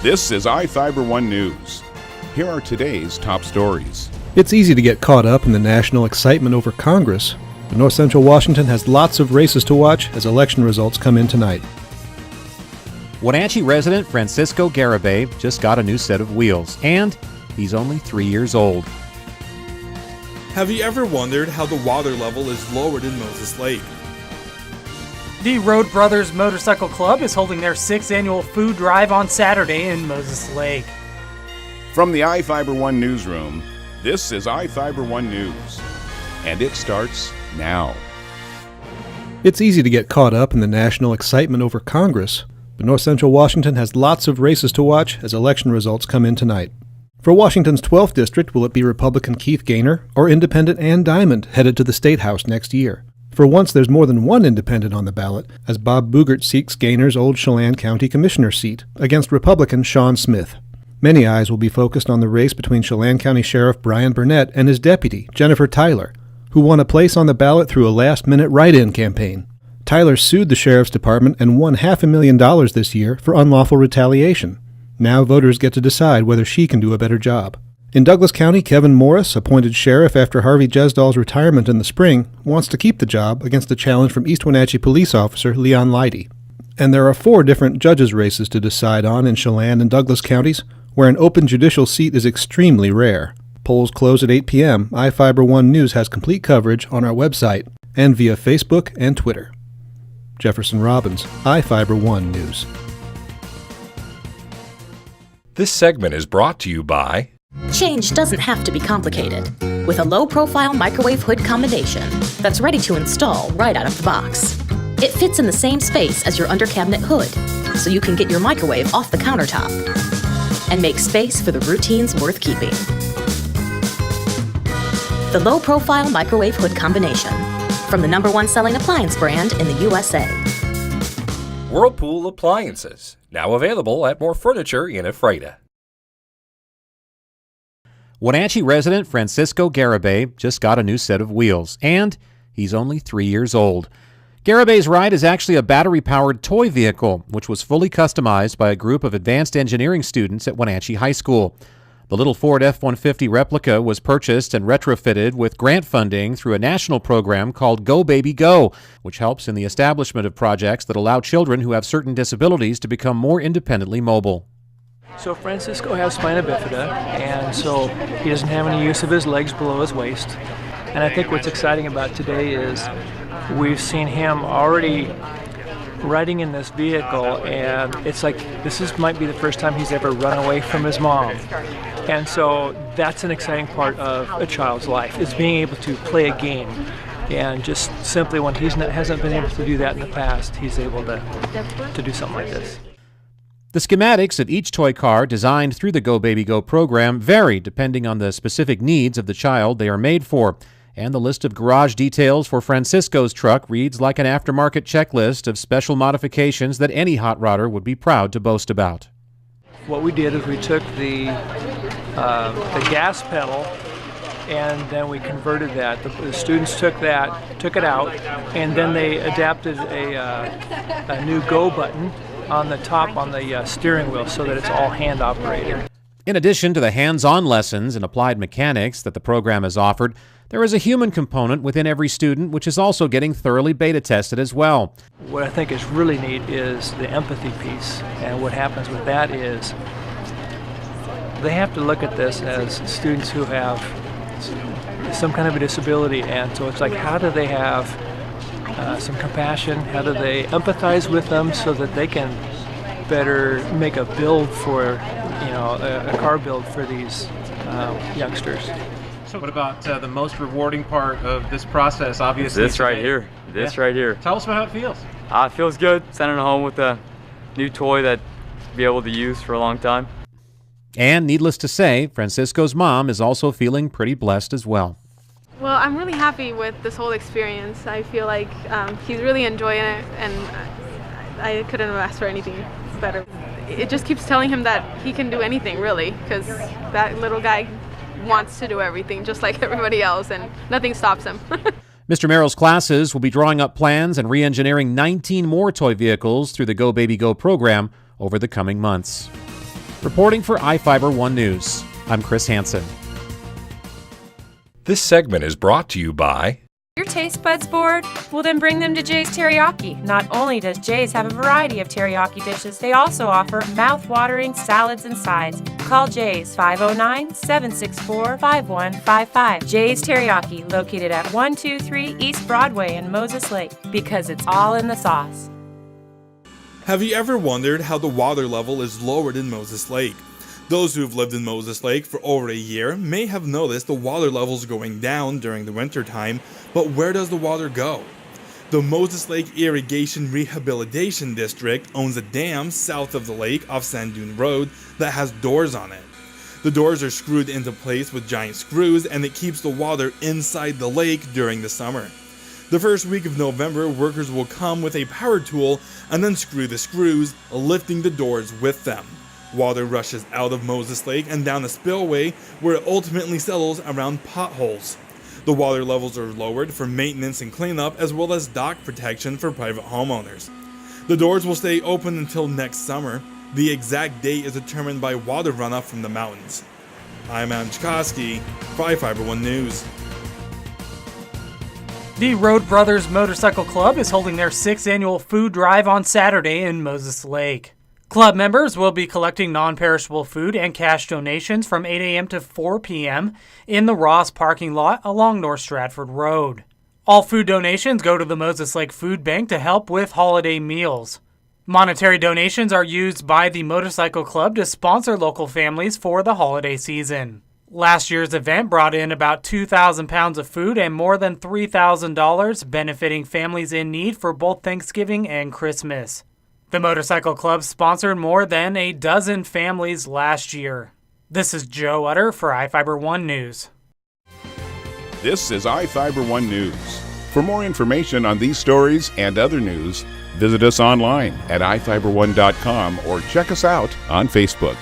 This is iFIBER 1 News. Here are today's top stories. It's easy to get caught up in the national excitement over Congress, but North Central Washington has lots of races to watch as election results come in tonight. Wenatchee resident Francisco Garibay just got a new set of wheels, and he's only 3 years old. Have you ever wondered how the water level is lowered in Moses Lake? The Road Brothers Motorcycle Club is holding their 6th annual food drive on Saturday in Moses Lake. From the iFIBER 1 newsroom, this is iFIBER 1 News, and it starts now. It's easy to get caught up in the national excitement over Congress, but North Central Washington has lots of races to watch as election results come in tonight. For Washington's 12th district, will it be Republican Keith Gaynor or Independent Ann Diamond headed to the State House next year? For once, there's more than one independent on the ballot, as Bob Boogert seeks Gaynor's old Chelan County Commissioner seat against Republican Sean Smith. Many eyes will be focused on the race between Chelan County Sheriff Brian Burnett and his deputy, Jennifer Tyler, who won a place on the ballot through a last-minute write-in campaign. Tyler sued the Sheriff's Department and won $500,000 this year for unlawful retaliation. Now voters get to decide whether she can do a better job. In Douglas County, Kevin Morris, appointed sheriff after Harvey Jesdal's retirement in the spring, wants to keep the job against a challenge from East Wenatchee police officer Leon Leidy. And there are 4 different judges' races to decide on in Chelan and Douglas counties, where an open judicial seat is extremely rare. Polls close at 8 p.m. iFIBER 1 News has complete coverage on our website and via Facebook and Twitter. Jefferson Robbins, iFIBER 1 News. This segment is brought to you by... Change doesn't have to be complicated. With a low-profile microwave hood combination that's ready to install right out of the box. It fits in the same space as your under-cabinet hood, so you can get your microwave off the countertop and make space for the routines worth keeping. The low-profile microwave hood combination, from the #1 selling appliance brand in the USA. Whirlpool Appliances, now available at more furniture in Ephrata. Wenatchee resident Francisco Garibay just got a new set of wheels, and he's only 3 years old. Garibay's ride is actually a battery-powered toy vehicle, which was fully customized by a group of advanced engineering students at Wenatchee High School. The little Ford F-150 replica was purchased and retrofitted with grant funding through a national program called Go Baby Go, which helps in the establishment of projects that allow children who have certain disabilities to become more independently mobile. So Francisco has spina bifida, and so he doesn't have any use of his legs below his waist. And I think what's exciting about today is we've seen him already riding in this vehicle, and it's like might be the first time he's ever run away from his mom. And so that's an exciting part of a child's life, is being able to play a game. And just simply when hasn't been able to do that in the past, he's able to do something like this. The schematics of each toy car designed through the Go Baby Go program vary depending on the specific needs of the child they are made for. And the list of garage details for Francisco's truck reads like an aftermarket checklist of special modifications that any hot rodder would be proud to boast about. What we did is we took the gas pedal and then we converted that. The students took it out, and then they adapted a new go button on the top on the steering wheel so that it's all hand operated. In addition to the hands-on lessons in applied mechanics that the program has offered, there is a human component within every student which is also getting thoroughly beta tested as well. What I think is really neat is the empathy piece, and what happens with that is they have to look at this as students who have some kind of a disability, and so it's like, how do they have some compassion? How do they empathize with them so that they can better make a build for, a car build for these youngsters? So what about the most rewarding part of this process, obviously? This right here. Right here. Tell us about how it feels. It feels good, sending it home with a new toy that I'll be able to use for a long time. And needless to say, Francisco's mom is also feeling pretty blessed as well. Well, I'm really happy with this whole experience. I feel like he's really enjoying it, and I couldn't have asked for anything better. It just keeps telling him that he can do anything, really, because that little guy wants to do everything just like everybody else, and nothing stops him. Mr. Merrill's classes will be drawing up plans and re-engineering 19 more toy vehicles through the Go Baby Go program over the coming months. Reporting for iFIBER 1 News, I'm Chris Hansen. This segment is brought to you by... Your taste buds bored? Well, then bring them to Jay's Teriyaki. Not only does Jay's have a variety of teriyaki dishes, they also offer mouth-watering salads and sides. Call Jay's 509-764-5155. Jay's Teriyaki, located at 123 East Broadway in Moses Lake, because it's all in the sauce. Have you ever wondered how the water level is lowered in Moses Lake? Those who have lived in Moses Lake for over a year may have noticed the water levels going down during the winter time, but where does the water go? The Moses Lake Irrigation Rehabilitation District owns a dam south of the lake off Sand Dune Road that has doors on it. The doors are screwed into place with giant screws, and it keeps the water inside the lake during the summer. The first week of November, workers will come with a power tool and unscrew the screws, lifting the doors with them. Water rushes out of Moses Lake and down a spillway where it ultimately settles around potholes. The water levels are lowered for maintenance and cleanup, as well as dock protection for private homeowners. The doors will stay open until next summer. The exact date is determined by water runoff from the mountains. I'm Adam Chikoski for iFIBER 1 News. The Road Brothers Motorcycle Club is holding their 6th annual food drive on Saturday in Moses Lake. Club members will be collecting non-perishable food and cash donations from 8 a.m. to 4 p.m. in the Ross parking lot along North Stratford Road. All food donations go to the Moses Lake Food Bank to help with holiday meals. Monetary donations are used by the Motorcycle Club to sponsor local families for the holiday season. Last year's event brought in about 2,000 pounds of food and more than $3,000, benefiting families in need for both Thanksgiving and Christmas. The Motorcycle Club sponsored more than a dozen families last year. This is Joe Utter for iFIBER 1 News. This is iFIBER 1 News. For more information on these stories and other news, visit us online at iFiber1.com or check us out on Facebook.